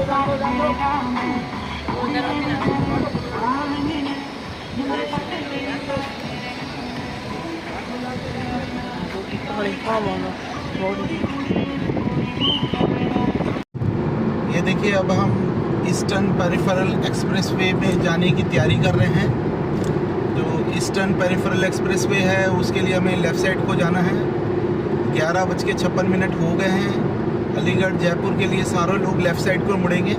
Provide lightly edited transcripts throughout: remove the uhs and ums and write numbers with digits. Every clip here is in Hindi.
ये देखिए अब हम ईस्टर्न पेरिफेरल एक्सप्रेसवे में जाने की तैयारी कर रहे हैं। जो ईस्टर्न पेरिफेरल एक्सप्रेसवे है उसके लिए हमें लेफ़्ट साइड को जाना है। 11:56 हो गए हैं। अलीगढ़ जयपुर के लिए सारे लोग लेफ़्ट साइड को मुड़ेंगे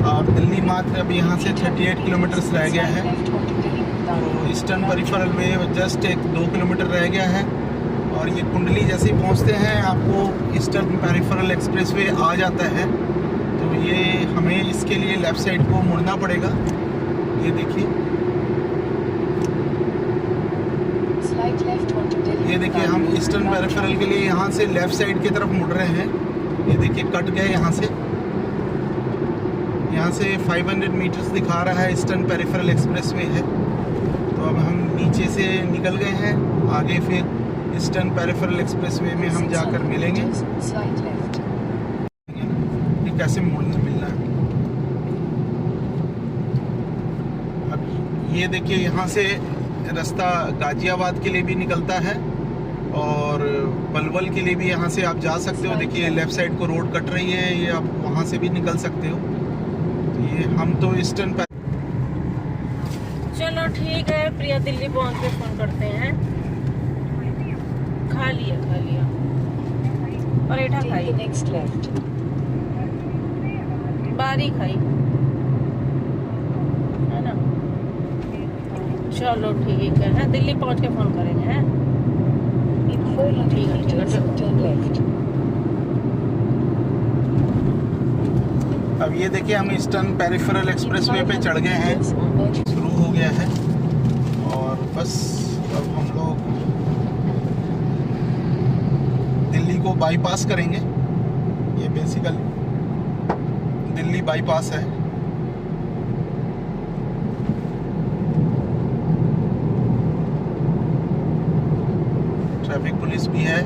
और दिल्ली मात्र अब यहाँ से 38 किलोमीटर रह गया है। तो ईस्टर्न पेरिफेरल वे जस्ट 2 किलोमीटर रह गया है और ये कुंडली जैसे ही पहुँचते हैं आपको ईस्टर्न पेरिफेरल एक्सप्रेसवे आ जाता है। तो ये हमें इसके लिए लेफ़्ट साइड को मुड़ना पड़ेगा। ये देखिए, ये देखिए हम ईस्टर्न पेरिफेरल के लिए यहाँ से लेफ़्ट साइड की तरफ मुड़ रहे हैं। ये देखिए कट गए यहाँ से 500 मीटर्स दिखा रहा है ईस्टर्न पेरिफेरल एक्सप्रेसवे है। तो अब हम नीचे से निकल गए हैं, आगे फिर ईस्टर्न पेरिफेरल एक्सप्रेसवे में हम जाकर मिलेंगे। ये कैसे मिलना है। अब ये देखिए यहाँ से रास्ता गाजियाबाद के लिए भी निकलता है और पलवल के लिए भी यहाँ से आप जा सकते हो। देखिए लेफ़्ट साइड को रोड कट रही है, ये आप वहाँ से भी निकल सकते हो। तो ये हम तो ईस्टर्न चलो ठीक है प्रिया, दिल्ली पहुँच के फ़ोन करते हैं। खा लिया पराठा खाई, नेक्स्ट लेफ्ट बारी खाई है ना। चलो ठीक है, दिल्ली पहुंच के फोन करेंगे हैं। ठीक है। अब ये देखिए हम ईस्टर्न पेरिफेरल एक्सप्रेसवे पे चढ़ गए हैं, शुरू हो गया है और बस अब हम लोग दिल्ली को बाईपास करेंगे। ये बेसिकली दिल्ली बाईपास है। ट्रैफिक पुलिस भी है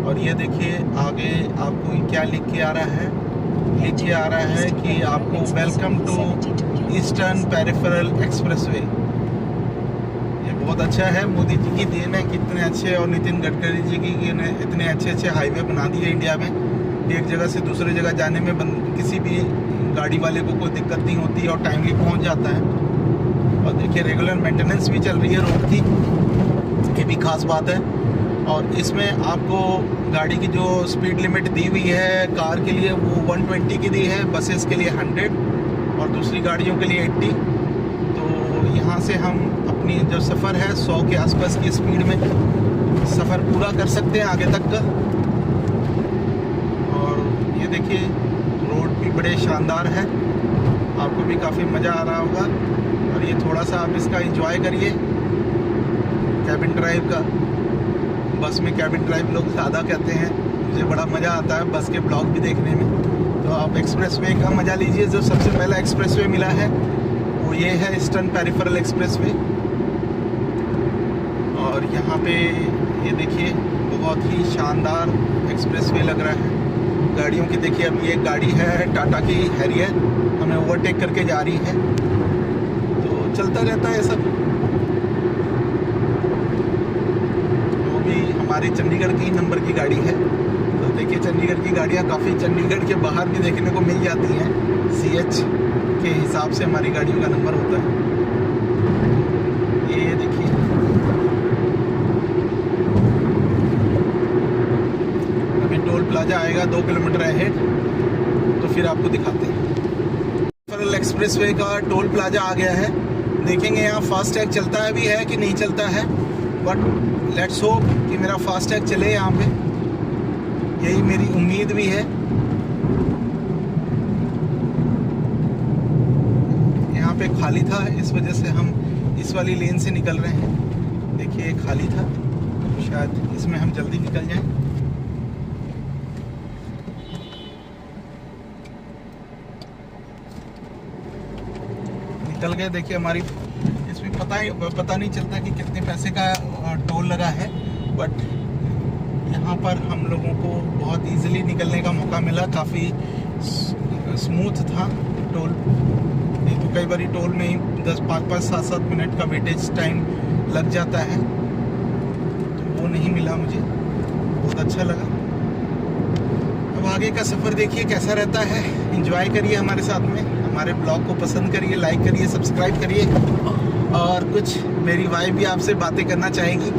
और ये देखिए आगे आपको क्या लिख के आ रहा है। लिख के आ रहा है कि आपको welcome to Eastern Peripheral Expressway. ये बहुत अच्छा है, मोदी जी की देन है। कितने अच्छे, और नितिन गडकरी जी की इतने अच्छे हाईवे बना दिए इंडिया में। एक जगह से दूसरी जगह जाने में किसी भी गाड़ी वाले को कोई दिक्कत नहीं होती और टाइमली पहुंच जाता है। और देखिए रेगुलर मेंटेनेंस भी चल रही है रोड की, ये भी खास बात है। और इसमें आपको गाड़ी की जो स्पीड लिमिट दी हुई है कार के लिए वो 120 की दी है, बसेस के लिए 100 और दूसरी गाड़ियों के लिए 80। तो यहाँ से हम अपनी जो सफ़र है 100 के आसपास की स्पीड में सफ़र पूरा कर सकते हैं आगे तक का। और ये देखिए रोड भी बड़े शानदार है, आपको भी काफ़ी मज़ा आ रहा होगा। और ये थोड़ा सा आप इसका एंजॉय करिए कैबिन ड्राइव का। बस में कैबिन ड्राइव लोग ज़्यादा कहते हैं, मुझे बड़ा मज़ा आता है बस के ब्लॉग भी देखने में। तो आप एक्सप्रेसवे का मज़ा लीजिए। जो सबसे पहला एक्सप्रेसवे मिला है वो ये है ईस्टर्न पेरिफेरल एक्सप्रेसवे। और यहाँ पे ये देखिए बहुत ही शानदार एक्सप्रेसवे लग रहा है। गाड़ियों की देखिए, अब ये गाड़ी है टाटा की हैरियर, हमें ओवरटेक करके जा रही है। तो चलता रहता है सब। हमारी चंडीगढ़ की नंबर की गाड़ी है। तो देखिए चंडीगढ़ की गाड़ियाँ काफ़ी चंडीगढ़ के बाहर भी देखने को मिल जाती हैं। CH के हिसाब से हमारी गाड़ियों का नंबर होता है। ये देखिए अभी टोल प्लाजा आएगा 2 किलोमीटर अहेड, तो फिर आपको दिखाते हैं। पेरिफेरल एक्सप्रेसवे का टोल प्लाजा आ गया है। देखेंगे यहाँ फास्टैग चलता है भी है कि नहीं चलता है, बट लेट्स होप कि मेरा फास्टैग चले यहाँ पे, यही मेरी उम्मीद भी है। यहाँ पे खाली था, इस वजह से हम इस वाली लेन से निकल रहे हैं। देखिए खाली था, शायद इसमें हम जल्दी निकल जाएं। निकल गए। देखिए हमारी इसमें पता नहीं चलता कि कितने पैसे का टोल लगा है, बट यहाँ पर हम लोगों को बहुत इजीली निकलने का मौका मिला। काफ़ी स्मूथ था टोल। नहीं तो कई बार टोल में ही 5-7 मिनट का वेटेज टाइम लग जाता है, तो वो नहीं मिला मुझे, बहुत अच्छा लगा। अब आगे का सफ़र देखिए कैसा रहता है, एंजॉय करिए हमारे साथ में, हमारे ब्लॉग को पसंद करिए, लाइक करिए, सब्सक्राइब करिए, और कुछ मेरी वाइफ भी आपसे बातें करना चाहेगी,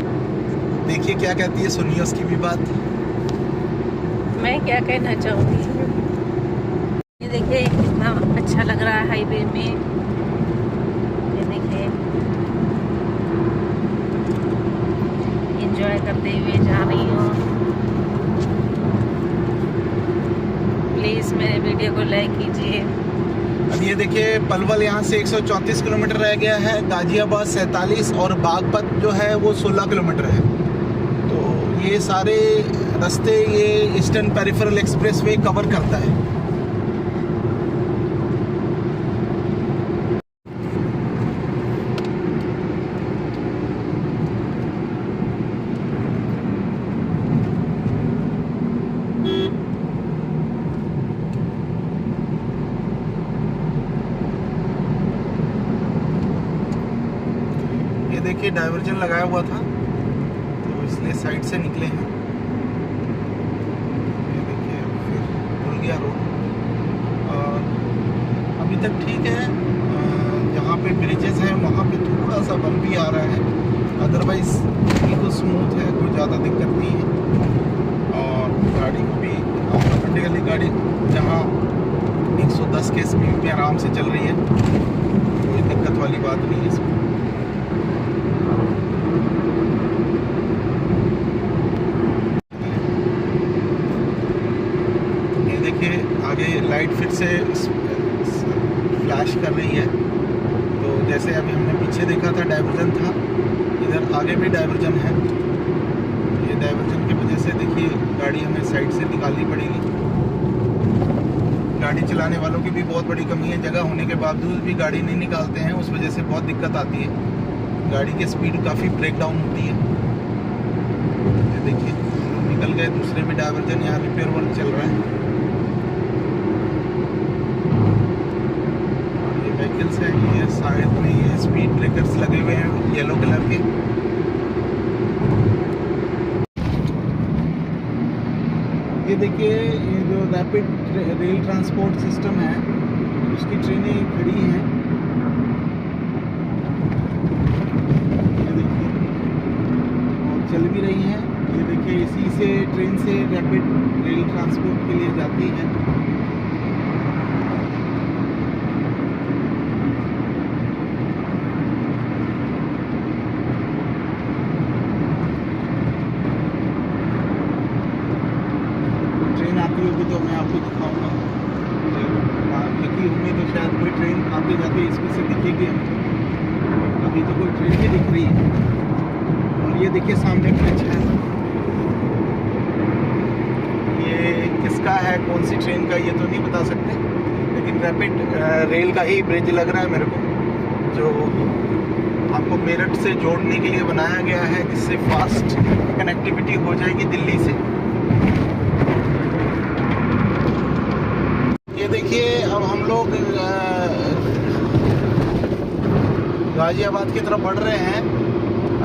देखिए क्या कहती है, सुनिए उसकी भी बात। मैं क्या कहना चाहूँगी, ये देखिए कितना अच्छा लग रहा है हाईवे में, ये देखिए एंजॉय करते हुए जा रही हूँ। प्लीज़ मेरे वीडियो को लाइक कीजिए। अब ये देखिए पलवल यहाँ से 134 किलोमीटर रह गया है, गाजियाबाद 47 और बागपत जो है वो 16 किलोमीटर है। तो ये सारे रास्ते ये ईस्टर्न पेरिफेरल एक्सप्रेसवे कवर करता है। देखिए डाइवर्जन लगाया हुआ था, तो इसलिए साइड से निकले हैं। ये देखिए फिर खुल गया रोड, और अभी तक ठीक है। जहाँ पे ब्रिजेस हैं वहाँ पे थोड़ा सा बम भी आ रहा है, अदरवाइज बिल्कुल स्मूथ है, कोई ज़्यादा दिक्कत नहीं है। और गाड़ी को भी ऑटोमेटिकली गाड़ी जहाँ 110 के स्पीड में आराम से चल रही है, कोई दिक्कत वाली बात नहीं है इसमें। आगे लाइट फिर से फ्लैश कर रही है, तो जैसे अभी हमने पीछे देखा था डाइवर्जन था, इधर आगे भी डाइवर्जन है। ये डाइवर्जन की वजह से देखिए गाड़ी हमें साइड से निकालनी पड़ेगी। गाड़ी चलाने वालों की भी बहुत बड़ी कमी है, जगह होने के बावजूद भी गाड़ी नहीं निकालते हैं, उस वजह से बहुत दिक्कत आती है, गाड़ी की स्पीड काफ़ी ब्रेक डाउन होती है। ये देखिए निकल गए दूसरे भी डाइवर्जन, यहाँ रिपेयर वर्क चल रहा है। व्हीकल्स हैं, ये साइड में ये स्पीड ब्रेकर्स लगे हुए हैं येलो कलर के। ये देखिए ये जो रैपिड रेल ट्रांसपोर्ट सिस्टम है उसकी ट्रेनें खड़ी हैं, ये देखिए, और चल भी रही हैं। ये देखिए इसी से ट्रेन से रैपिड रेल ट्रांसपोर्ट के लिए जाती है। आती होगी तो मैं आपको दिखाऊंगा, यकीन उम्मीद तो शायद कोई ट्रेन आते जाते इसमें से दिखेगी हमें। अभी तो कोई ट्रेन ही दिख रही है। और ये देखिए सामने ब्रिज है, ये किसका है, कौन सी ट्रेन का, ये तो नहीं बता सकते, लेकिन रैपिड रेल का ही ब्रिज लग रहा है मेरे को, जो आपको मेरठ से जोड़ने के लिए बनाया गया है, जिससे फास्ट कनेक्टिविटी हो जाएगी दिल्ली से। ये देखिए अब हम लोग गाजियाबाद की तरफ बढ़ रहे हैं।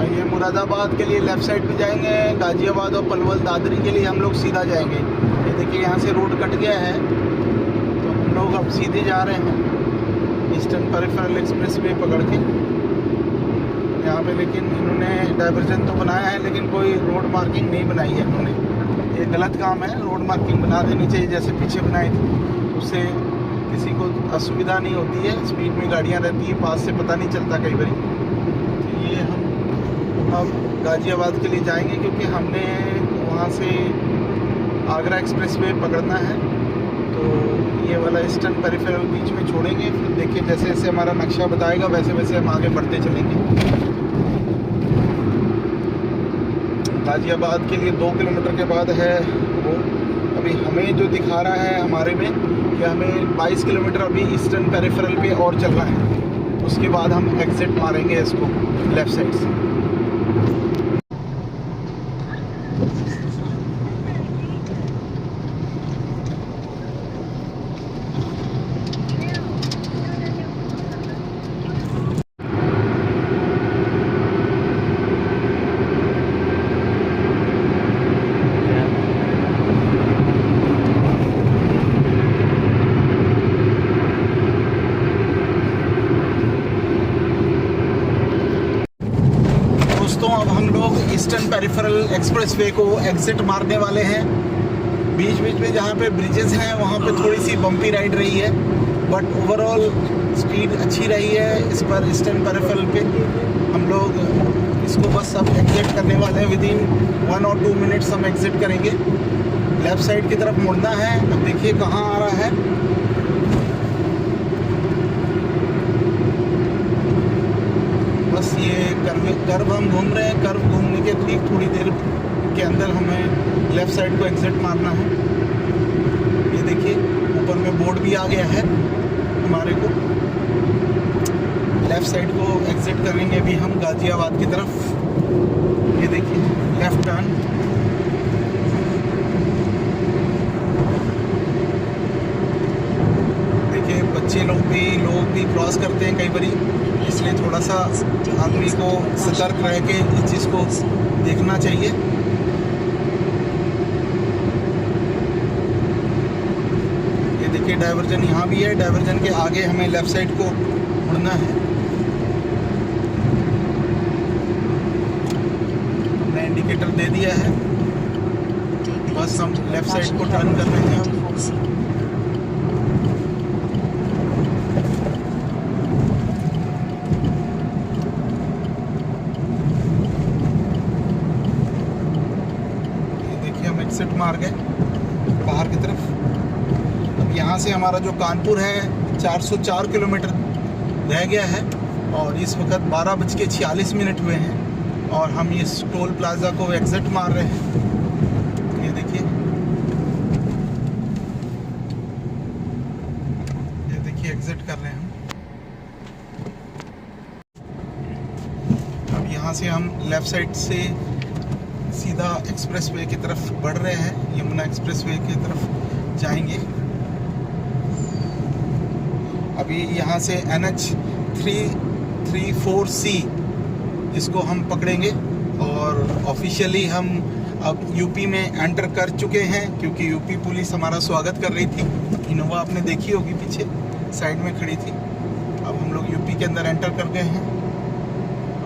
ये मुरादाबाद के लिए लेफ़्ट साइड पे जाएंगे, गाजियाबाद और पलवल दादरी के लिए हम लोग सीधा जाएंगे। ये देखिए यहाँ से रोड कट गया है, तो हम लोग अब सीधे जा रहे हैं ईस्टर्न पेरिफेरल एक्सप्रेसवे पकड़ के। यहाँ पे लेकिन इन्होंने डाइवर्जन तो बनाया है, लेकिन कोई रोड मार्किंग नहीं बनाई है इन्होंने, ये गलत काम है। रोड मार्किंग बना देनी चाहिए जैसे पीछे बनाई थी, उससे किसी को असुविधा नहीं होती है, स्पीड में गाड़ियाँ रहती हैं, पास से पता नहीं चलता कई बार। तो ये हम अब गाजियाबाद के लिए जाएंगे, क्योंकि हमने वहाँ से आगरा एक्सप्रेसवे पकड़ना है, तो ये वाला ईस्टर्न पेरिफेरल बीच में छोड़ेंगे। फिर देखिए जैसे जैसे हमारा नक्शा बताएगा वैसे वैसे हम आगे बढ़ते चलेंगे। गाजियाबाद के लिए 2 किलोमीटर के बाद है वो, अभी हमें जो दिखा रहा है हमारे में कि हमें 22 किलोमीटर अभी ईस्टर्न पेरिफेरल पे और चलना है, उसके बाद हम एग्जिट मारेंगे इसको लेफ़्ट साइड से। ईस्टर्न पेरिफेरल एक्सप्रेसवे को एग्जिट मारने वाले हैं। बीच बीच में जहाँ पे ब्रिजेस हैं वहाँ पे थोड़ी सी बम्पी राइड रही है, बट ओवरऑल स्पीड अच्छी रही है इस पर ईस्टर्न पेरिफेरल पे। हम लोग इसको बस अब एग्जिट करने वाले हैं, विद इन 1 और 2 मिनट्स हम एग्जिट करेंगे। लेफ़्ट साइड की तरफ मुड़ना है। अब देखिए कहाँ आ रहा है। बस ये कर्व हम घूम रहे हैं। कर्व घूमने के ठीक थोड़ी देर के अंदर हमें लेफ़्ट साइड को एग्जिट मारना है। ये देखिए ऊपर में बोर्ड भी आ गया है हमारे को। लेफ़्ट साइड को एग्जिट करेंगे अभी हम गाज़ियाबाद की तरफ। ये देखिए लेफ़्ट टर्न। देखिए बच्चे लोग भी क्रॉस करते हैं कई बारी, इसलिए थोड़ा सा आदमी को सतर्क रह के इस चीज़ को देखना चाहिए। ये देखिए डाइवर्जन यहाँ भी है। डाइवर्जन के आगे हमें लेफ़्ट साइड को मुड़ना है। हमने इंडिकेटर दे दिया है, बस हम लेफ़्ट साइड को टर्न कर रहे हैं। एग्जिट मार गए बाहर की तरफ। अब यहाँ से हमारा जो कानपुर है 404 किलोमीटर रह गया है और इस वक्त 12:46 हुए हैं और हम इस टोल प्लाजा को एग्जिट मार रहे हैं। ये देखिए एग्जिट कर रहे हैं हम। अब यहाँ से हम लेफ़्ट साइड से सीधा एक्सप्रेसवे की तरफ बढ़ रहे हैं। यमुना एक्सप्रेसवे की तरफ जाएंगे। अभी यहाँ से NH 334C इसको हम पकड़ेंगे और ऑफिशियली हम अब यूपी में एंटर कर चुके हैं, क्योंकि यूपी पुलिस हमारा स्वागत कर रही थी। इनोवा आपने देखी होगी पीछे साइड में खड़ी थी। अब हम लोग यूपी के अंदर एंटर कर गए हैं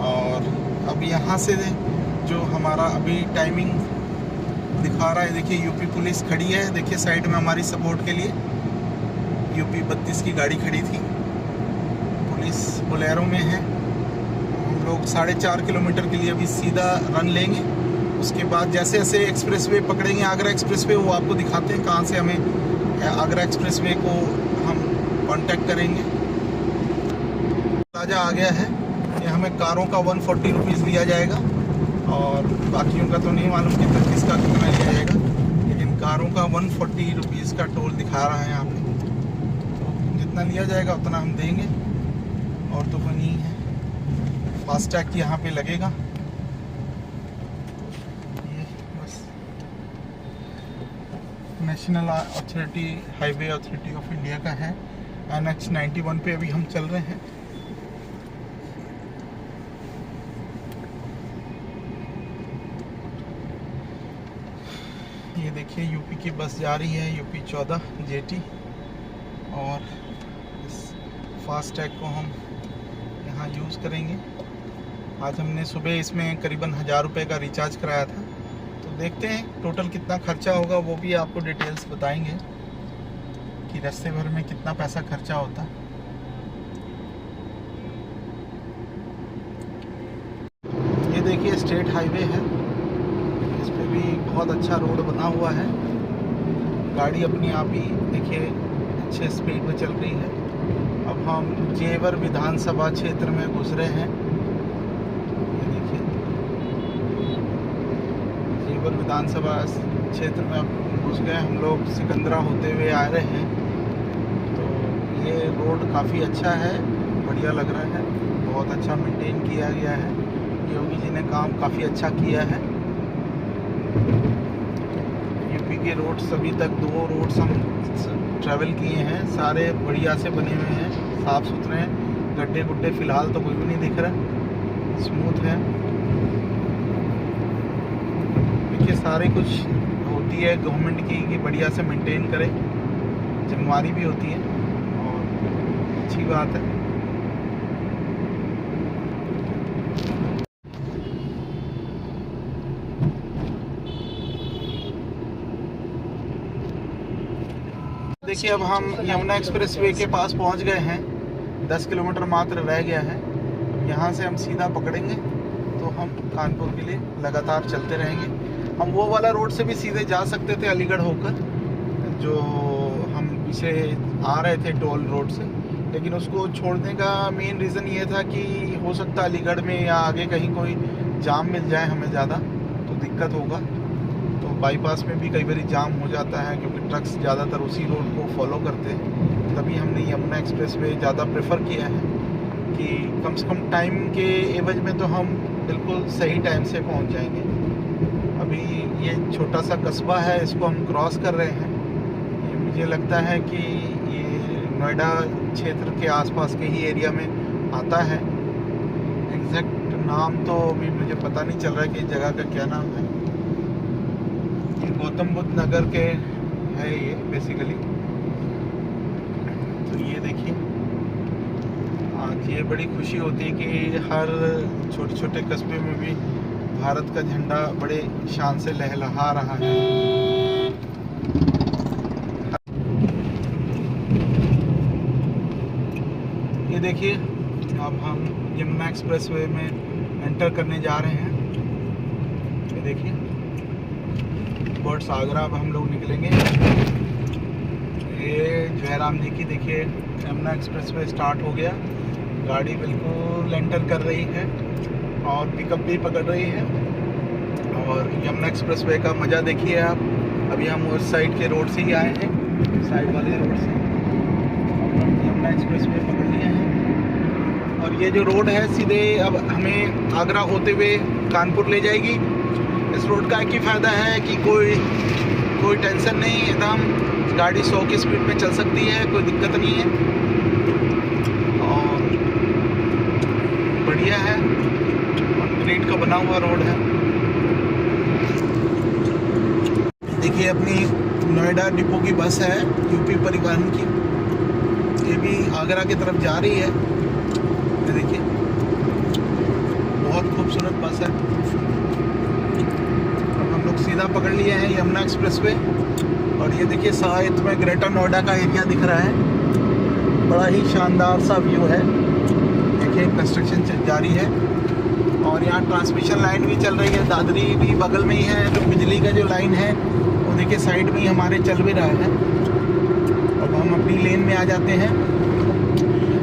और अब यहाँ से जो हमारा अभी टाइमिंग दिखा रहा है, देखिए यूपी पुलिस खड़ी है। देखिए साइड में हमारी सपोर्ट के लिए यूपी 32 की गाड़ी खड़ी थी। पुलिस बोलेरो में है। हम लोग 4.5 किलोमीटर के लिए अभी सीधा रन लेंगे। उसके बाद जैसे जैसे एक्सप्रेसवे पकड़ेंगे, आगरा एक्सप्रेसवे, वो आपको दिखाते हैं कहाँ से हमें आगरा एक्सप्रेसवे को हम कांटेक्ट करेंगे। प्लाजा आ गया है। ये हमें कारों का 140 रुपीज़ लिया जाएगा और बाकियों का तो नहीं मालूम कि 25 का कितना लिया जाएगा, लेकिन कारों का 140 रुपीज़ का टोल दिखा रहा है यहाँ पे। तो जितना लिया जाएगा उतना हम देंगे और तो कोई नहीं है। फास्टैग यहाँ पे लगेगा। ये बस national authority highway authority of India का है। NH 91 पे अभी हम चल रहे हैं। ये देखिए यूपी की बस जा रही है, यूपी 14 JT, और इस फास्टैग को हम यहाँ यूज़ करेंगे। आज हमने सुबह इसमें करीबन 1000 रुपये का रिचार्ज कराया था, तो देखते हैं टोटल कितना खर्चा होगा। वो भी आपको डिटेल्स बताएंगे कि रास्ते भर में कितना पैसा खर्चा होता। ये देखिए स्टेट हाईवे है, इस पे भी बहुत अच्छा रोड बना हुआ है। गाड़ी अपनी आप ही देखिए अच्छे स्पीड में चल रही है। अब हम जेवर विधानसभा क्षेत्र में घुस रहे हैं। ये देखिए जेवर विधानसभा क्षेत्र में अब घुस गए हम लोग। सिकंदरा होते हुए आ रहे हैं। तो ये रोड काफ़ी अच्छा है, बढ़िया लग रहा है, बहुत अच्छा मेंटेन किया गया है। योगी जी ने काम काफ़ी अच्छा किया है। यूपी के रोड्स अभी तक 2 रोड्स हम ट्रैवल किए हैं, सारे बढ़िया से बने हुए हैं, साफ़ सुथरे हैं। गड्ढे गुड्ढे फ़िलहाल तो कोई भी नहीं दिख रहा, स्मूथ है। देखिए सारे कुछ होती है गवर्नमेंट की कि बढ़िया से मेंटेन करे, जिम्मेवारी भी होती है और अच्छी बात है। देखिए अब हम यमुना एक्सप्रेस वे के पास पहुंच गए हैं। 10 किलोमीटर मात्र रह गया है। यहाँ से हम सीधा पकड़ेंगे तो हम कानपुर के लिए लगातार चलते रहेंगे। हम वो वाला रोड से भी सीधे जा सकते थे अलीगढ़ होकर, जो हम पीछे आ रहे थे टोल रोड से, लेकिन उसको छोड़ने का मेन रीज़न ये था कि हो सकता अलीगढ़ में या आगे कहीं कोई जाम मिल जाए हमें ज़्यादा, तो दिक्कत होगा। तो बाईपास में भी कई बार जाम हो जाता है क्योंकि ट्रक्स ज़्यादातर उसी रोड को फॉलो करते हैं। तभी हमने यमुना एक्सप्रेस वे ज़्यादा प्रेफर किया है कि कम से कम टाइम के एवज में तो हम बिल्कुल सही टाइम से पहुंच जाएंगे। अभी ये छोटा सा कस्बा है, इसको हम क्रॉस कर रहे हैं। ये मुझे लगता है कि ये नोएडा क्षेत्र के आसपास के ही एरिया में आता है। एग्जैक्ट नाम तो अभी मुझे पता नहीं चल रहा है कि इस जगह का क्या नाम है। ये गौतम बुद्ध नगर के है ये बेसिकली। तो ये देखिए, आज ये बड़ी खुशी होती है कि हर छोटे छोटे कस्बे में भी भारत का झंडा बड़े शान से लहलहा रहा है। ये देखिए, अब हम यमुना एक्सप्रेस वे में एंटर करने जा रहे हैं। ये देखिए, बर्ड्स आगरा अब हम लोग निकलेंगे। ये जयराम जी की देखिए यमुना एक्सप्रेस वे स्टार्ट हो गया। गाड़ी बिल्कुल एंटर कर रही है और पिकअप भी पकड़ रही है। और यमुना एक्सप्रेस वे का मज़ा देखिए आप। अभी हम उस साइड के रोड से ही आए हैं, साइड वाले रोड से। यमुना एक्सप्रेस वे पकड़ लिए हैं और ये जो रोड है सीधे अब हमें आगरा होते हुए कानपुर ले जाएगी। इस रोड का एक ही फ़ायदा है कि कोई टेंशन नहीं, एकदम गाड़ी 100 की स्पीड में चल सकती है, कोई दिक्कत नहीं है और बढ़िया है। कंक्रीट का बना हुआ रोड है। देखिए, अपनी नोएडा डिपो की बस है यूपी परिवहन की। ये भी आगरा की तरफ जा रही है। ये देखिए, बहुत खूबसूरत बस है। अब हम लोग सीधा पकड़ लिए हैं यमुना एक्सप्रेस वे। और ये देखिए, साइड में ग्रेटर नोएडा का एरिया दिख रहा है। बड़ा ही शानदार सा व्यू है। देखिए, कंस्ट्रक्शन जारी है और यहाँ ट्रांसमिशन लाइन भी चल रही है। दादरी भी बगल में ही है। जो बिजली का जो लाइन है वो देखिए साइड में ही हमारे चल भी रहा है। अब हम अपनी लेन में आ जाते हैं।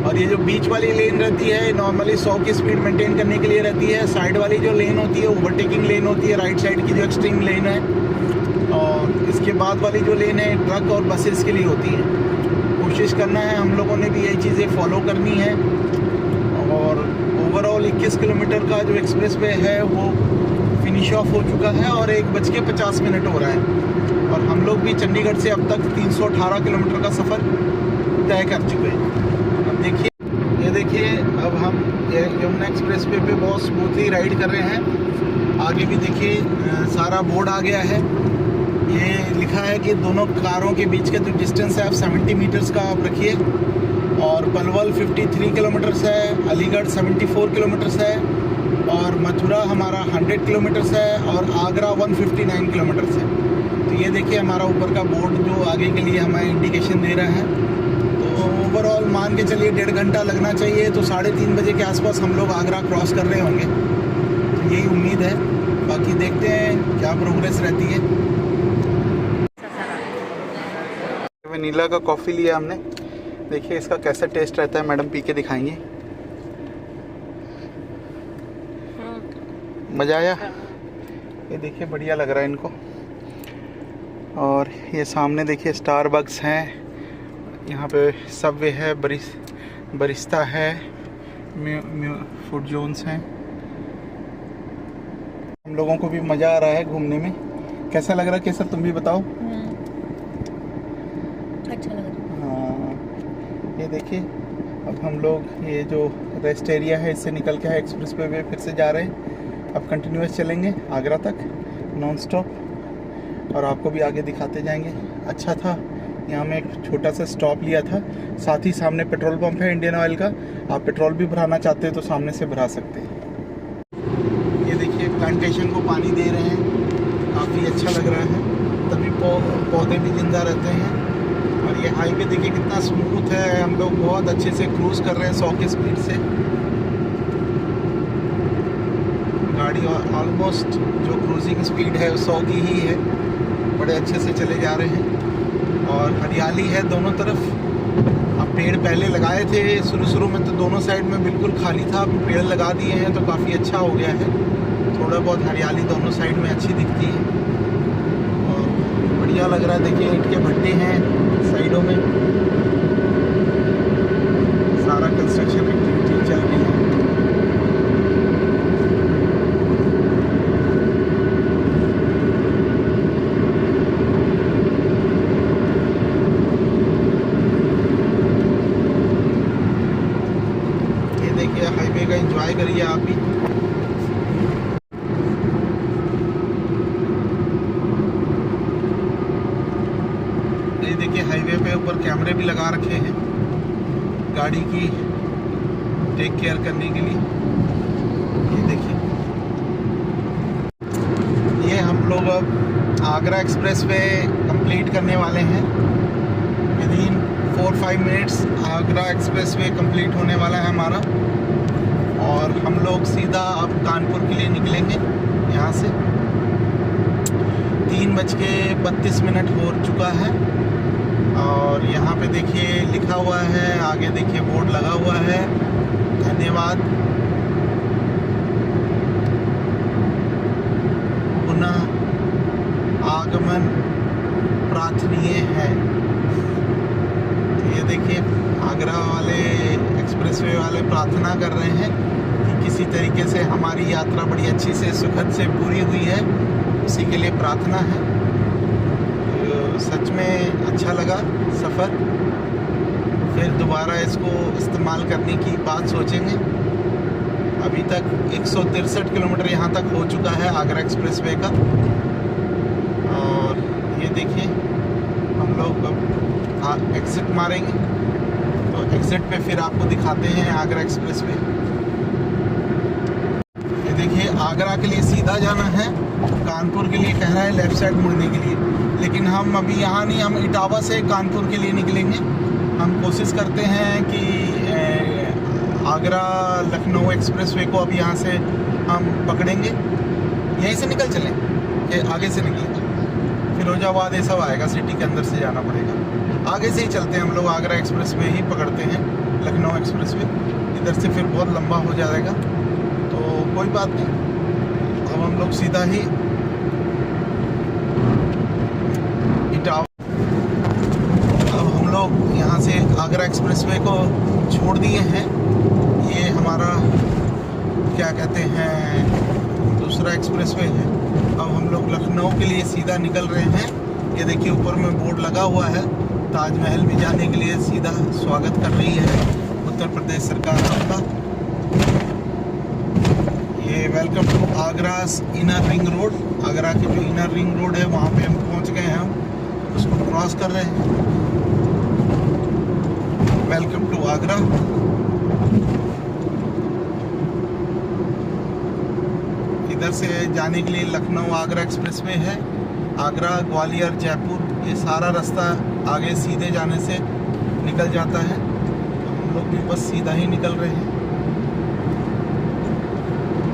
और ये जो बीच वाली लेन रहती है नॉर्मली 100 की स्पीड मेंटेन करने के लिए रहती है। साइड वाली जो लेन होती है ओवरटेकिंग लेन होती है, राइट साइड की जो एक्सट्रीम लेन है। और इसके बाद वाली जो लेन है ट्रक और बसेस के लिए होती है। कोशिश करना है हम लोगों ने भी यही चीज़ें फॉलो करनी है। और ओवरऑल 21 किलोमीटर का जो एक्सप्रेस वे है वो फिनिश ऑफ हो चुका है और 1:50 हो रहा है। और हम लोग भी चंडीगढ़ से अब तक 318 किलोमीटर का सफ़र तय कर चुके हैं। अब देखिए, ये देखिए, अब हम यमुना एक्सप्रेस वे पे बहुत स्मूथली राइड कर रहे हैं। आगे भी देखिए सारा बोर्ड आ गया है। ये लिखा है कि दोनों कारों के बीच का जो डिस्टेंस है आप 70 मीटर्स का आप रखिए। और पलवल 53 किलोमीटर्स है, अलीगढ़ 74 किलोमीटर्स है और मथुरा हमारा 100 किलोमीटर्स है और आगरा 159 किलोमीटर्स है। तो ये देखिए हमारा ऊपर का बोर्ड जो आगे के लिए हमें इंडिकेशन दे रहा है। तो ओवरऑल मान के चलिए 1.5 घंटा लगना चाहिए। तो 3:30 बजे के आसपास हम लोग आगरा क्रॉस कर रहे होंगे, तो यही उम्मीद है। बाकी देखते हैं क्या प्रोग्रेस रहती है। वनीला का कॉफ़ी लिया हमने। देखिए इसका कैसा टेस्ट रहता है, मैडम पी के दिखाएंगे। मज़ा आया? ये देखिए बढ़िया लग रहा है इनको। और ये सामने देखिए स्टारबक्स हैं, यहाँ पे सबवे है, बरिस्ता है, फूड जोन्स हैं। हम लोगों को भी मज़ा आ रहा है घूमने में। कैसा लग रहा है केसर, तुम भी बताओ। अच्छा लग रहा है। हाँ, ये देखिए अब हम लोग ये जो रेस्ट एरिया है इससे निकल के है एक्सप्रेस वे फिर से जा रहे हैं। अब कंटिन्यूस चलेंगे आगरा तक नॉन स्टॉप और आपको भी आगे दिखाते जाएंगे। अच्छा था, यहाँ में एक छोटा सा स्टॉप लिया था, साथ ही सामने पेट्रोल पंप है इंडियन ऑयल का। आप पेट्रोल भी भराना चाहते हैं तो सामने से भरा सकते हैं। ये देखिए प्लांटेशन को पानी दे रहे हैं, काफ़ी अच्छा लग रहा है। तभी पौधे भी जिंदा रहते हैं और ये हाईवे देखिए कितना स्मूथ है, हम लोग बहुत अच्छे से क्रूज कर रहे हैं 100 की स्पीड से। गाड़ी ऑलमोस्ट जो क्रूजिंग स्पीड है 100 की ही है, बड़े अच्छे से चले जा रहे हैं। और हरियाली है दोनों तरफ। अब पेड़ पहले लगाए थे शुरू में तो दोनों साइड में बिल्कुल खाली था, अब पेड़ लगा दिए हैं तो काफ़ी अच्छा हो गया है। थोड़ा बहुत हरियाली दोनों साइड में अच्छी दिखती है और बढ़िया लग रहा है। देखिए ईंट के भट्टे हैं साइडों में, सारा कंस्ट्रक्शन एक्टिविटी चल रही है। ये देखिए हाईवे का एंजॉय करिए आप भी। ये देखिए हाईवे पे ऊपर कैमरे भी लगा रखे हैं गाड़ी की टेक केयर करने के लिए। ये देखिए ये हम लोग अब आगरा एक्सप्रेस वे कंप्लीट करने वाले हैं। Within 4-5 minutes Agra express way complete होने वाला है हमारा और हम लोग सीधा अब कानपुर के लिए निकलेंगे। यहाँ से 3:32 हो चुका है और यहाँ पे देखिए लिखा हुआ है, आगे देखिए बोर्ड लगा हुआ है, धन्यवाद, पुनः आगमन प्रार्थनीय है। तो ये देखिए आगरा वाले एक्सप्रेसवे वाले प्रार्थना कर रहे हैं कि किसी तरीके से हमारी यात्रा बड़ी अच्छी से सुखद से पूरी हुई है, उसी के लिए प्रार्थना है। तो सच में अच्छा लगा सफ़र, फिर दोबारा इसको इस्तेमाल करने की बात सोचेंगे। अभी तक 163 किलोमीटर यहाँ तक हो चुका है आगरा एक्सप्रेसवे का। और ये देखिए हम लोग अब एग्ज़िट मारेंगे तो एग्ज़िट पे फिर आपको दिखाते हैं आगरा एक्सप्रेसवे। ये देखिए आगरा के लिए सीधा जाना है, कानपुर के लिए कह रहा है लेफ़्ट साइड मुड़ने के लिए, लेकिन हम अभी यहाँ नहीं, हम इटावा से कानपुर के लिए निकलेंगे। हम कोशिश करते हैं कि आगरा लखनऊ एक्सप्रेसवे को अब यहाँ से हम पकड़ेंगे, यहीं से निकल चलें कि आगे से निकलें। फिरोजाबाद ये सब आएगा, सिटी के अंदर से जाना पड़ेगा। आगे से ही चलते हैं हम लोग, आगरा एक्सप्रेसवे ही पकड़ते हैं, लखनऊ एक्सप्रेसवे। इधर से फिर बहुत लंबा हो जाएगा तो कोई बात नहीं। अब हम लोग सीधा ही इटावा, अब हम लोग यहाँ से आगरा एक्सप्रेसवे को छोड़ दिए हैं। ये हमारा क्या कहते हैं दूसरा एक्सप्रेसवे है। अब हम लोग लखनऊ के लिए सीधा निकल रहे हैं। ये देखिए ऊपर में बोर्ड लगा हुआ है, ताजमहल भी जाने के लिए सीधा स्वागत कर रही है उत्तर प्रदेश सरकार आपका। ये welcome to Agra's inner ring road, Agra की जो इनर रिंग रोड है वहाँ पे हम पहुँच गए हैं, हम उसको क्रॉस कर रहे हैं। Welcome to Agra. इधर से जाने के लिए लखनऊ आगरा एक्सप्रेसवे है, आगरा ग्वालियर जयपुर ये सारा रास्ता आगे सीधे जाने से निकल जाता है। तो हम लोग भी बस सीधा ही निकल रहे हैं।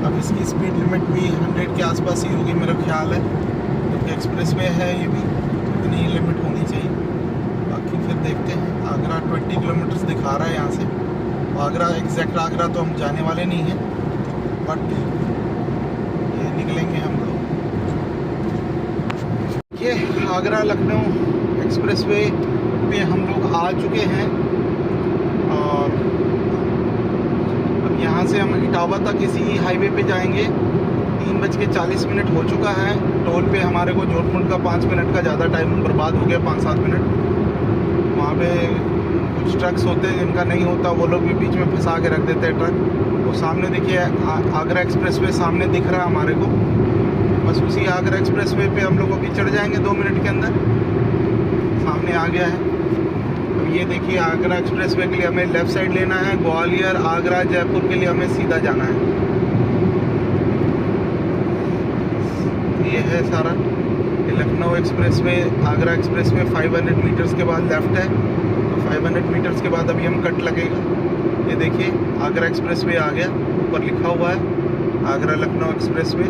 अब इसकी स्पीड लिमिट भी 100 के आसपास ही होगी मेरा ख्याल है, क्योंकि एक्सप्रेसवे है ये भी, इतनी ही लिमिट होनी चाहिए। बाकी फिर देखते हैं। आगरा 20 किलोमीटर्स दिखा रहा है यहाँ से। आगरा एग्जैक्ट आगरा तो हम जाने वाले नहीं हैं, बट ये निकलेंगे हम लोग। ये आगरा लखनऊ एक्सप्रेसवे पे हम लोग आ चुके हैं और अब यहाँ से हम इटावा तक इसी हाईवे पे जाएंगे। 3:40 हो चुका है। टोल पे हमारे को जोधपुर का 5 मिनट का ज़्यादा टाइम बर्बाद हो गया, 5-7 मिनट। वहाँ पे कुछ ट्रक्स होते हैं जिनका नहीं होता, वो लोग भी बीच में फंसा के रख देते हैं ट्रक। वो सामने देखिए आगरा एक्सप्रेसवे सामने दिख रहा है हमारे को, बस उसी आगरा एक्सप्रेसवे पे हम लोग अभी चढ़ जाएंगे 2 मिनट के अंदर। सामने आ गया है। अब ये देखिए आगरा एक्सप्रेसवे के लिए हमें लेफ़्ट साइड लेना है, ग्वालियर आगरा जयपुर के लिए हमें सीधा जाना है। ये है सारा Lucknow expressway, Agra expressway 500 metres के बाद लेफ़्ट है। 500 मीटर्स के बाद अभी हम कट लगेगा। ये देखिए आगरा एक्सप्रेसवे आ गया, ऊपर लिखा हुआ है आगरा लखनऊ एक्सप्रेसवे।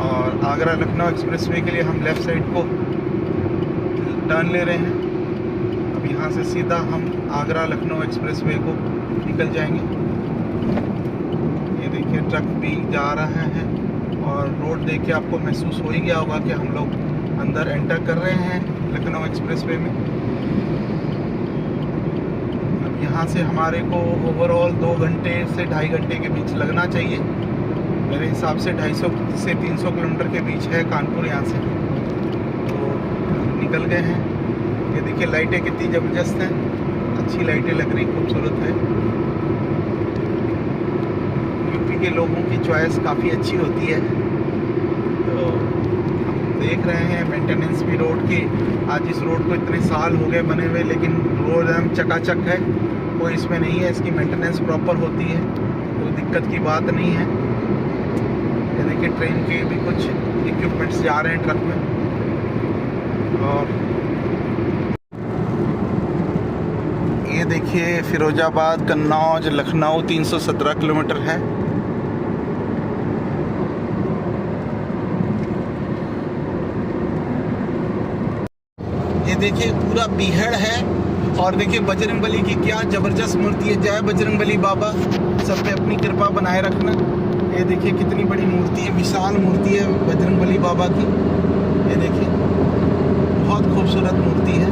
और आगरा लखनऊ एक्सप्रेसवे के लिए हम लेफ़्ट साइड को टर्न ले रहे हैं। अब यहाँ से सीधा हम आगरा लखनऊ एक्सप्रेसवे को निकल जाएंगे। ये देखिए ट्रक भी जा रहा है और रोड देख के आपको महसूस हो ही गया होगा कि हम लोग अंदर एंटर कर रहे हैं लखनऊ एक्सप्रेसवे में। अब यहाँ से हमारे को ओवरऑल 2 घंटे से 2.5 घंटे के बीच लगना चाहिए। मेरे हिसाब से 250 से 300 किलोमीटर के बीच है कानपुर यहाँ से। तो निकल गए हैं। ये देखिए लाइटें कितनी ज़बरदस्त हैं, अच्छी लाइटें लग रही, खूबसूरत है। यूपी के लोगों की चॉइस काफ़ी अच्छी होती है। तो हम देख रहे हैं मेंटेनेंस भी रोड की। आज इस रोड को इतने साल हो गए बने हुए, लेकिन रोड एकदम चकाचक है, कोई इसमें नहीं है। इसकी मेंटेनेंस प्रॉपर होती है, कोई दिक्कत की बात नहीं है। ये देखिए ट्रेन के भी कुछ इक्विपमेंट्स जा रहे हैं ट्रक में। और ये देखिए फिरोजाबाद कन्नौज लखनऊ 317 किलोमीटर है। ये देखिए पूरा बीहड़ है। और देखिए बजरंगबली की क्या ज़बरदस्त मूर्ति है। जय बजरंगबली बाबा, सब पे अपनी कृपा बनाए रखना। ये देखिए कितनी बड़ी मूर्ति है, विशाल मूर्ति है बजरंगबली बाबा की। ये देखिए बहुत खूबसूरत मूर्ति है।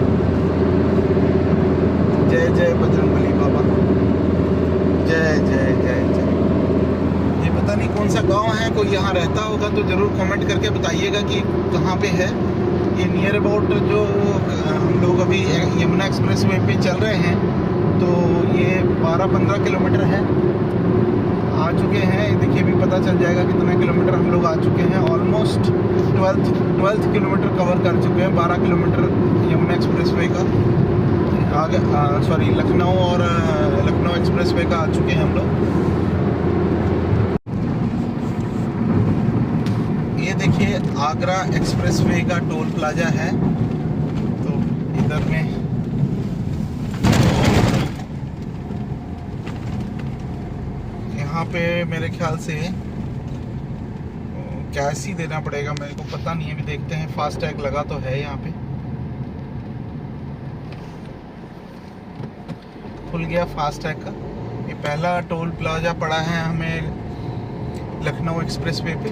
जय जय बजरंगबली बाबा, जय जय जय जय। ये पता नहीं कौन सा गांव है, कोई यहाँ रहता होगा तो ज़रूर कमेंट करके बताइएगा कि कहाँ पे है। ये नियर अबाउट जो हम लोग अभी यमुना एक्सप्रेस वे पे चल रहे हैं, तो ये 12-15 किलोमीटर है। आ चुके हैं, देखिए अभी पता चल जाएगा कितना किलोमीटर हम लोग आ चुके हैं। ऑलमोस्ट 12th किलोमीटर कवर कर चुके हैं। 12 किलोमीटर यमुना एक्सप्रेसवे का आगे, सॉरी लखनऊ और लखनऊ एक्सप्रेसवे का आ चुके हैं हम लोग। ये देखिए आगरा एक्सप्रेसवे का टोल प्लाजा है। तो इधर में यहाँ पे मेरे ख्याल से कैश ही देना पड़ेगा, मेरे को पता नहीं है, अभी देखते हैं। फास्टैग लगा तो है यहाँ पे, खुल गया फास्टैग का। ये पहला टोल प्लाजा पड़ा है हमें लखनऊ एक्सप्रेसवे पे।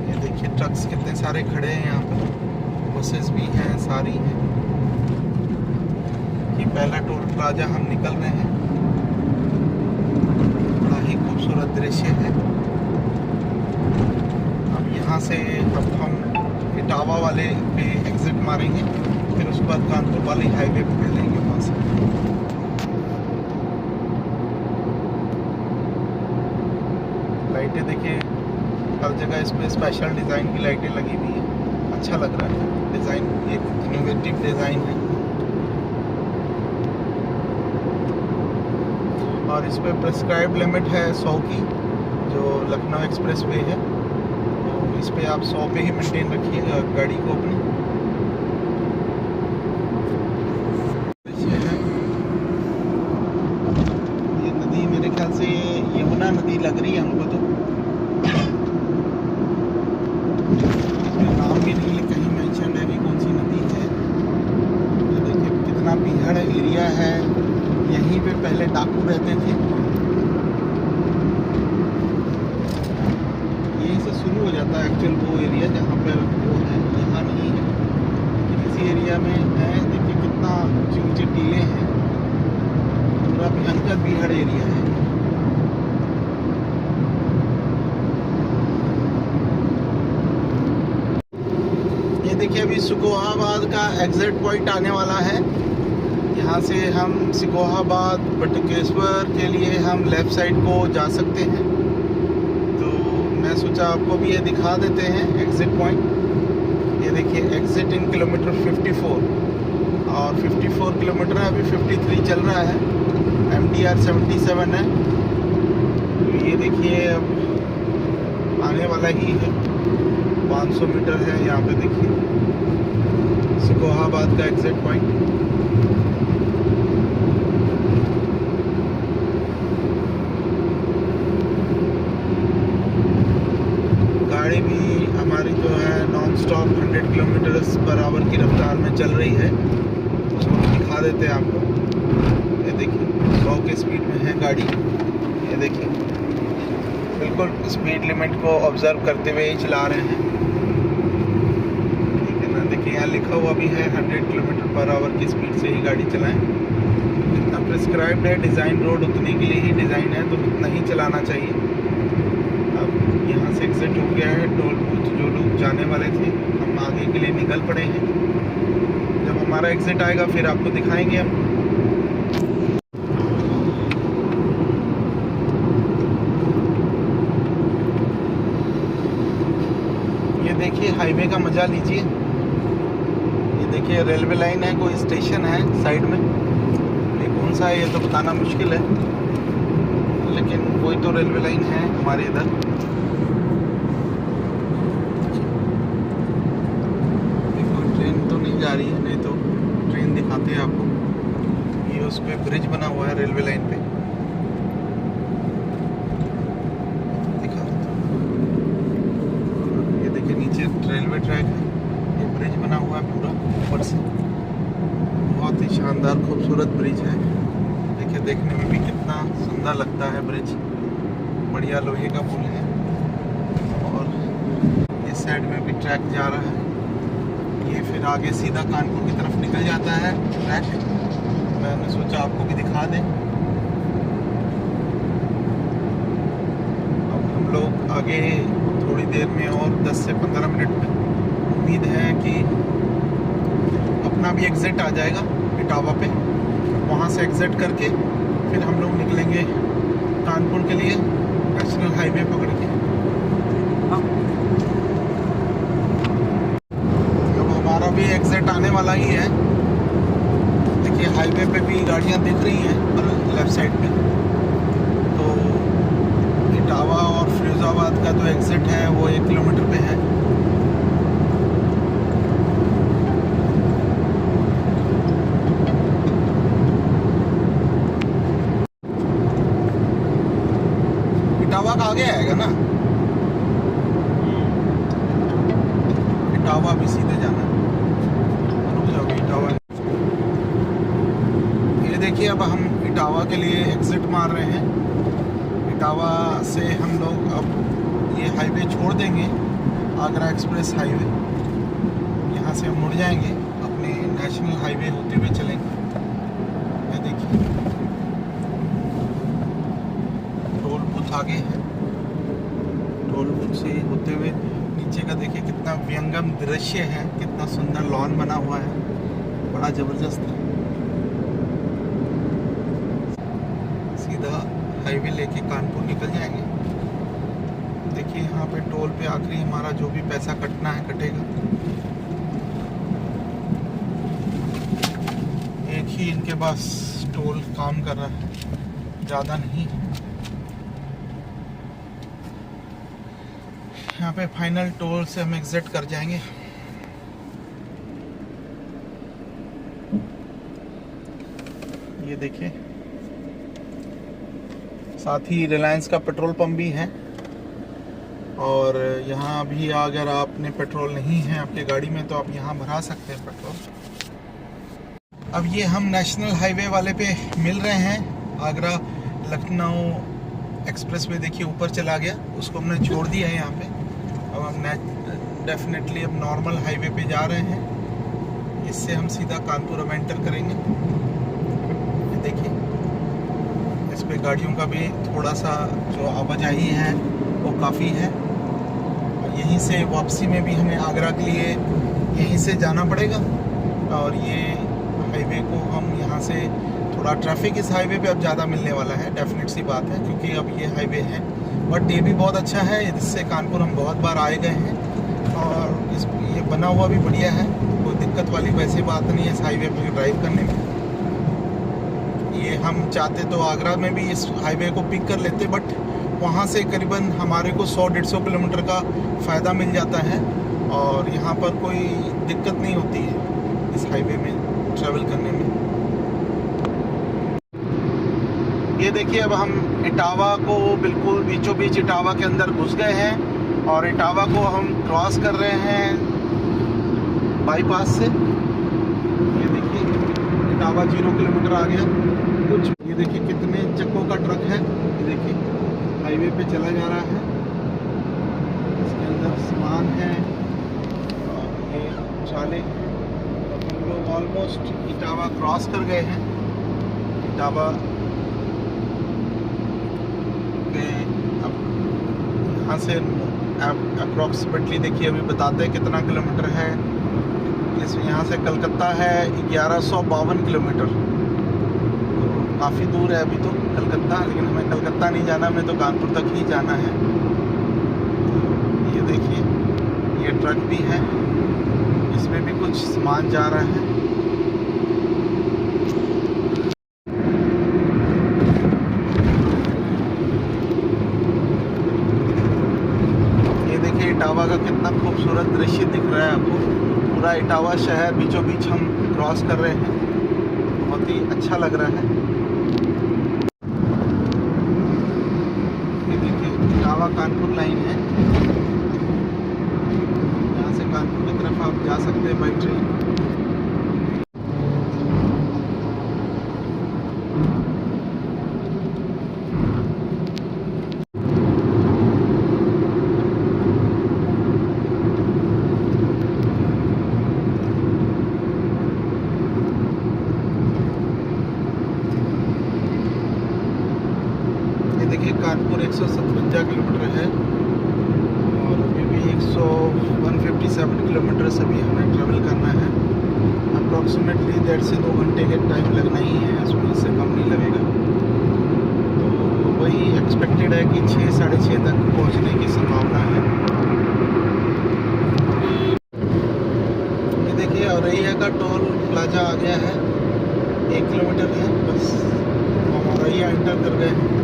ये देखिए ट्रक्स कितने सारे खड़े हैं यहाँ पे, बसेस भी हैं, सारी हैं। ये पहला टोल प्लाजा हम निकल रहे हैं। बड़ा ही खूबसूरत दृश्य है। अब यहाँ से अब हम इटावा वाले पे एग्जिट मारेंगे, फिर उसके बाद कानपुर वाले हाईवे पे मिलेंगे वहाँ से। लाइटें देखिए हर जगह इस पर स्पेशल डिज़ाइन की लाइटें लगी हुई है। अच्छा लग रहा है डिज़ाइन, एक इनोवेटिव डिज़ाइन है। और इस पर प्रेस्क्राइब लिमिट है 100 की, जो लखनऊ एक्सप्रेस वे है। तो इस पर आप 100 पे ही मेंटेन रखिएगा गाड़ी को अपनी। ये नदी मेरे ख्याल से यमुना नदी लग रही है हमको। तो इसमें नाम भी नहीं कहीं मेंशन है कि कौन सी नदी है। तो देखिए कितना बीहड़ एरिया है। यहीं पे पहले डाकू रहते थे। यहीं से शुरू हो जाता है एक्चुअल वो एरिया जहाँ पर वो है, यहाँ नहीं है। लेकिन इसी एरिया में है। देखिए कितना ऊंचे ऊंचे टीले हैं, पूरा भयंकर बीहड़ एरिया है। ये देखिए अभी सिकोहाबाद का एग्जिट पॉइंट आने वाला है। यहाँ से हम सिकोहाबाद बटुकेश्वर के लिए हम लेफ़्ट साइड को जा सकते हैं। तो मैं सोचा आपको भी ये दिखा देते हैं एग्ज़िट पॉइंट। ये देखिए एग्ज़िट इन किलोमीटर 54 और 54 किलोमीटर है, अभी 53 चल रहा है। MDR 77 है। तो ये देखिए अब आने वाला ही है। 500 मीटर है यहाँ पे। देखिए सिकोहाबाद का एग्जिट पॉइंट। गाड़ी भी हमारी जो है non stop 100 kilometre per hour की रफ्तार में चल रही है। उसको दिखा देते हैं आपको। ये देखिए 100 के स्पीड में है गाड़ी। ये देखिए बिल्कुल स्पीड लिमिट को ऑब्जर्व करते हुए ही चला रहे हैं। ठीक है ना। देखिए यहाँ लिखा हुआ भी है 100 किलोमीटर पर आवर की स्पीड से ही गाड़ी चलाएं। जितना प्रिस्क्राइब्ड है डिज़ाइन, रोड उतने के लिए ही डिज़ाइन है, तो उतना ही चलाना चाहिए। यहाँ से एग्जिट हो गया है टोल बूथ। जो लोग जाने वाले थे हम आगे के लिए निकल पड़े हैं। जब हमारा एग्जिट आएगा फिर आपको दिखाएंगे हम। ये देखिए हाईवे का मजा लीजिए। ये देखिए रेलवे लाइन है, कोई स्टेशन है साइड में। ये कौन सा है ये तो बताना मुश्किल है, लेकिन कोई तो रेलवे लाइन है हमारे इधर। जा रही है, नहीं तो ट्रेन दिखाते हैं आपको। ये उस पे ब्रिज बना हुआ है रेलवे लाइन पे, दिखा। ये देखिए नीचे रेलवे ट्रैक है, ये ब्रिज बना हुआ है पूरा ऊपर से। बहुत ही शानदार खूबसूरत ब्रिज है। देखिए देखने में भी कितना सुंदर लगता है ब्रिज। बढ़िया लोहे का पुल है। और इस साइड में भी ट्रैक जा रहा है। ये फिर आगे सीधा कानपुर की तरफ निकल जाता है ट्रैक। मैंने सोचा आपको भी दिखा दें। अब हम लोग आगे थोड़ी देर में और 10 से 15 मिनट में उम्मीद है कि अपना भी एग्जिट आ जाएगा इटावा पे। वहाँ से एग्जिट करके फिर हम लोग निकलेंगे कानपुर के लिए नेशनल हाईवे पकड़ के। हमारा भी एग्जिट आने वाला ही है। देखिए हाईवे पे भी गाड़ियाँ दिख रही हैं पर लेफ्ट साइड पे। तो इटावा और फिरोजाबाद का जो एग्जिट है वो 1 किलोमीटर पे है। इटावा का आगे आएगा ना, इटावा भी सीधे जाना है। इटावा, ये देखिए अब हम इटावा के लिए एग्जिट मार रहे हैं। इटावा से हम लोग अब ये हाईवे छोड़ देंगे, आगरा एक्सप्रेस हाईवे। यहाँ से हम मुड़ जाएंगे, अपने नेशनल हाईवे होते हुए चलेंगे। ये देखिए टोल बूथ आगे है। टोल बूथ से होते हुए नीचे का देखिए कितना व्यंगम दृश्य है, कितना सुंदर लॉन बना हुआ है, बड़ा जबरदस्त है। सीधा हाईवे लेके कानपुर निकल जाएंगे। देखिए यहाँ पे टोल पे आखिरी हमारा जो भी पैसा कटना है कटेगा। एक ही इनके पास टोल काम कर रहा है, ज़्यादा नहीं। यहाँ पे फाइनल टोल से हम एग्जिट कर जाएंगे। ये देखिए साथ ही रिलायंस का पेट्रोल पंप भी है। और यहाँ भी अगर आपने पेट्रोल नहीं है आपकी गाड़ी में तो आप यहाँ भरा सकते हैं पेट्रोल। अब ये हम नेशनल हाईवे वाले पे मिल रहे हैं। आगरा लखनऊ एक्सप्रेसवे देखिए ऊपर चला गया, उसको हमने छोड़ दिया है यहाँ पे। अब हम डेफिनेटली अब नॉर्मल हाईवे पे जा रहे हैं। इससे हम सीधा कानपुर अब एंटर करेंगे। ये देखिए इस पे गाड़ियों का भी थोड़ा सा जो आवाजाही है वो काफ़ी है। और यहीं से वापसी में भी हमें आगरा के लिए यहीं से जाना पड़ेगा। और ये हाईवे को हम यहाँ से थोड़ा ट्रैफिक इस हाईवे पे अब ज़्यादा मिलने वाला है, डेफिनेट सी बात है, क्योंकि अब ये हाईवे है। बट ये भी बहुत अच्छा है, इससे कानपुर हम बहुत बार आए गए हैं और ये बना हुआ भी बढ़िया है। कोई दिक्कत वाली वैसी बात नहीं है इस हाईवे पे ड्राइव करने में। ये हम चाहते तो आगरा में भी इस हाईवे को पिक कर लेते, बट वहाँ से करीबन हमारे को 100-150 किलोमीटर का फ़ायदा मिल जाता है और यहाँ पर कोई दिक्कत नहीं होती है इस हाईवे में ट्रैवल करने में। ये देखिए अब हम इटावा को बिल्कुल बीचों बीच इटावा के अंदर घुस गए हैं और इटावा को हम क्रॉस कर रहे हैं बाईपास से। ये देखिए इटावा 0 किलोमीटर आ गया कुछ। ये देखिए कितने चक्कों का ट्रक है, ये देखिए हाईवे पे चला जा रहा है, इसके अंदर सामान है और ये चाले। हम लोग ऑलमोस्ट इटावा क्रॉस कर गए हैं। इटावा पे अब यहाँ से अप्रॉक्सीमेटली देखिए अभी बताते हैं कितना किलोमीटर है। इस यहाँ से कलकत्ता है 1152 किलोमीटर, तो काफ़ी दूर है अभी तो कलकत्ता, लेकिन हमें कलकत्ता नहीं जाना, हमें तो कानपुर तक ही जाना है। तो ये देखिए ये ट्रक भी है, इसमें भी कुछ सामान जा रहा है। ये देखिए इटावा का कितना खूबसूरत दृश्य दिख रहा है आपको। पूरा इटावा शहर बीचों बीच हम क्रॉस कर रहे हैं, बहुत ही अच्छा लग रहा है। ये देखिए इटावा कानपुर लाइन है, यहाँ से कानपुर की तरफ आप जा सकते हैं बाई ट्रेन। देखिए कानपुर 157 किलोमीटर है और अभी भी 157 किलोमीटर अभी हमें ट्रैवल करना है। अप्रॉक्सीमेटली 1.5 से 2 घंटे के टाइम लगना ही है, इसमें इससे कम नहीं लगेगा। तो वही एक्सपेक्टेड है कि 6 साढ़े 6 तक पहुंचने की संभावना है। ये देखिए औरैया का टोल प्लाजा आ गया है, 1 किलोमीटर है बस, हम औरैया एंटर कर गए हैं।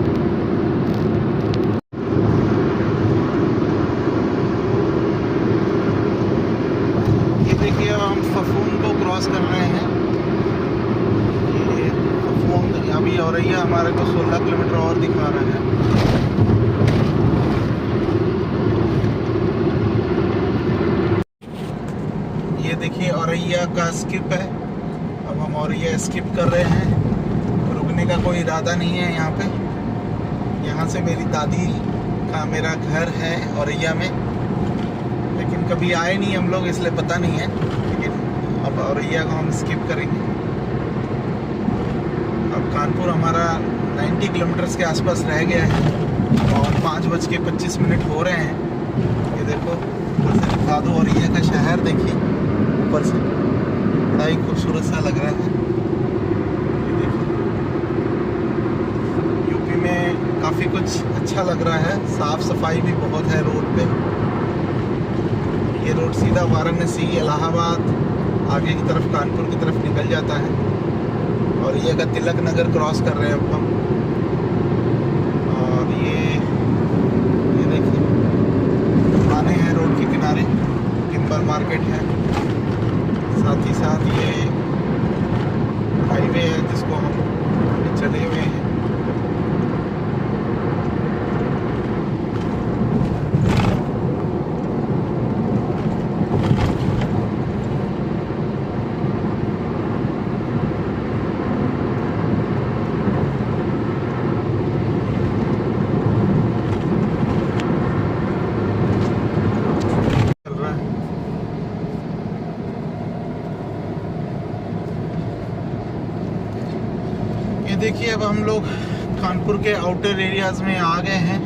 देखिए अब हम फफून को क्रॉस कर रहे हैं। ये फफून अभी औरैया हमारे को 16 किलोमीटर और दिखा रहा है। ये देखिए औरैया का स्किप है, अब हम औरैया स्किप कर रहे हैं। रुकने का कोई इरादा नहीं है यहाँ पे। यहाँ से मेरी दादी का मेरा घर है औरैया में, लेकिन कभी आए नहीं हम लोग इसलिए पता नहीं है। लेकिन अब औरैया को हम स्किप करेंगे। अब कानपुर हमारा 90 किलोमीटर के आसपास रह गया है और 5:25 हो रहे हैं। ये देखो ऊपर से दिखा दो औरैया का शहर, देखिए ऊपर से बड़ा ही खूबसूरत सा लग रहा है। ये देखिए यूपी में काफ़ी कुछ अच्छा लग रहा है, साफ़ सफाई भी बहुत है रोड पे। ये रोड सीधा वाराणसी इलाहाबाद आगे की तरफ कानपुर की तरफ निकल जाता है और ये का तिलक नगर क्रॉस कर रहे हैं अब हम। और ये देखिए दुकानें हैं रोड के किनारे, टिम्बर मार्केट है, साथ ही साथ ये हाईवे है जिसको हम चले हुए हैं। देखिए अब हम लोग कानपुर के आउटर एरियाज़ में आ गए हैं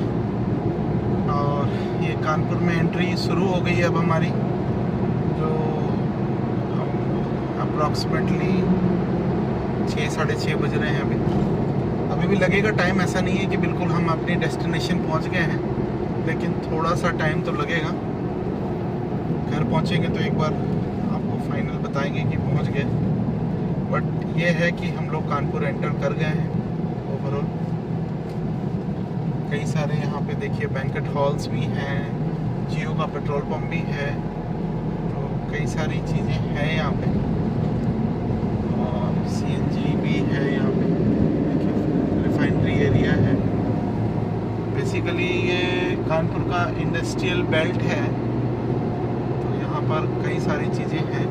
और ये कानपुर में एंट्री शुरू हो गई है अब हमारी, जो अप्रॉक्सीमेटली 6 साढ़े 6 बज रहे हैं अभी भी लगेगा टाइम। ऐसा नहीं है कि बिल्कुल हम अपनी डेस्टिनेशन पहुंच गए हैं, लेकिन थोड़ा सा टाइम तो लगेगा। घर पहुंचेंगे तो एक बार आपको फाइनल बताएंगे कि पहुंच गए। बट ये है कि हम लोग कानपुर एंटर कर गए हैं ओवरऑल। कई सारे यहाँ पे देखिए बैंकेट हॉल्स भी हैं, जियो का पेट्रोल पंप भी है, तो कई सारी चीज़ें हैं यहाँ पे। और सीएनजी भी है यहाँ पे, देखिए रिफाइनरी एरिया है। बेसिकली ये कानपुर का इंडस्ट्रियल बेल्ट है, तो यहाँ पर कई सारी चीज़ें हैं।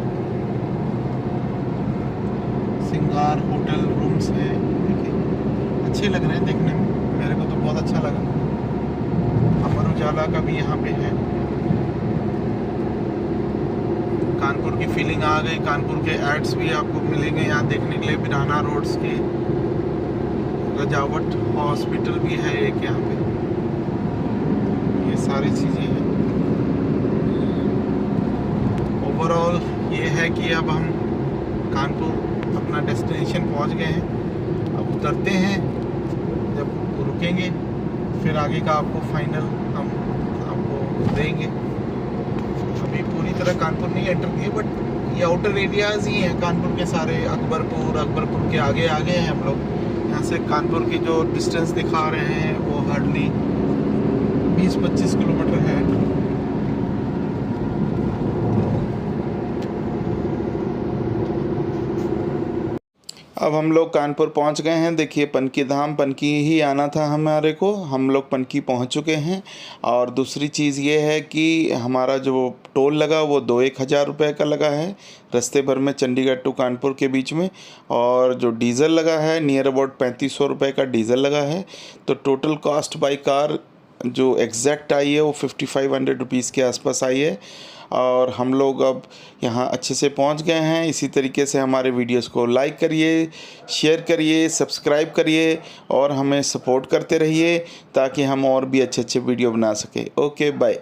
सिंगार होटल रूम्स हैं, देखिए अच्छे लग रहे हैं देखने में, मेरे को तो बहुत अच्छा लगा। अमर उजाला का भी यहाँ पे है। कानपुर की फीलिंग आ गई, कानपुर के एड्स भी आपको मिलेंगे यहाँ देखने के लिए। बिराना रोड्स के रजावट हॉस्पिटल भी है एक यहाँ पे, ये सारी चीज़ें हैं। ओवरऑल ये है कि अब हम कानपुर अपना डेस्टिनेशन पहुंच गए हैं। अब उतरते हैं, जब रुकेंगे फिर आगे का आपको फाइनल हम आपको देंगे। अभी पूरी तरह कानपुर नहीं एंटर किए, बट ये आउटर एरियाज़ ही हैं कानपुर के सारे। अकबरपुर के आगे हैं हम लोग। यहाँ से कानपुर की जो डिस्टेंस दिखा रहे हैं वो हार्डली 20-25 किलोमीटर है। अब हम लोग कानपुर पहुंच गए हैं। देखिए पनकी धाम, पनकी ही आना था हमारे को, हम लोग पनकी पहुंच चुके हैं। और दूसरी चीज़ ये है कि हमारा जो टोल लगा वो 1,000 रुपये का लगा है रास्ते भर में, चंडीगढ़ टू कानपुर के बीच में। और जो डीज़ल लगा है नियर अबाउट 3500 रुपये का डीज़ल लगा है। तो टोटल कॉस्ट बाई कार जो एग्जैक्ट आई है वो 5500 रुपीज़ के आसपास आई है। और हम लोग अब यहाँ अच्छे से पहुँच गए हैं। इसी तरीके से हमारे वीडियोस को लाइक करिए, शेयर करिए, सब्सक्राइब करिए और हमें सपोर्ट करते रहिए ताकि हम और भी अच्छे वीडियो बना सकें। Okay bye.